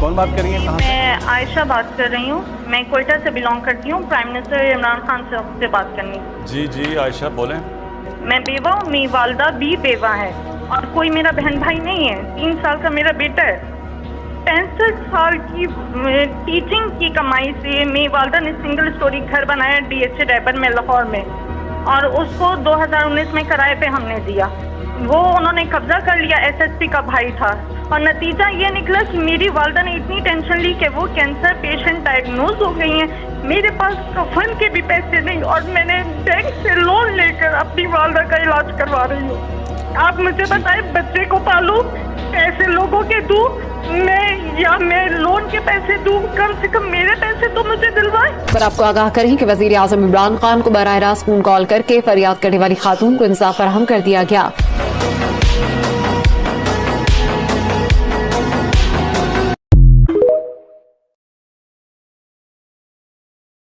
کون بات کر رہی ہیں؟ کہاں سے؟ میں عائشہ بات کر رہی ہوں. میں کوئٹہ سے بلانگ کرتی ہوں. پرائم منسٹر عمران خان سے بات کرنی. جی جی عائشہ بولیں. میں بیوہ ہوں. میری والدہ بھی بیوہ ہے اور کوئی میرا بہن بھائی نہیں ہے. 3 سال کا میرا بیٹا ہے. 65 سال کی ٹیچنگ کی کمائی سے میری والدہ نے سنگل اسٹوری گھر بنایا DH ڈیبر میں لاہور میں, اور اس کو 2019 میں کرائے پہ ہم نے دیا. وہ انہوں نے قبضہ کر لیا. SSP کا بھائی تھا, اور نتیجہ یہ نکلا کہ میری والدہ نے اتنی ٹینشن لی کہ وہ کینسر پیشنٹ ڈائگنوز ہو گئی ہیں. میرے پاس کفن کے بھی پیسے نہیں, اور میں نے بینک سے لون لے کر اپنی والدہ کا علاج کروا رہی ہوں. آپ مجھے بتائیں, بچے کو پالوں, پیسے لوگوں کے دوں میں لون کے پیسے دوں؟ کم سے کم میرے پیسے تو مجھے دلوائیں. پر آپ کو آگاہ کریں کہ وزیر اعظم عمران خان کو براہ راست فون کال کر کے فریاد کرنے والی خاتون کو انصاف فراہم کر دیا گیا.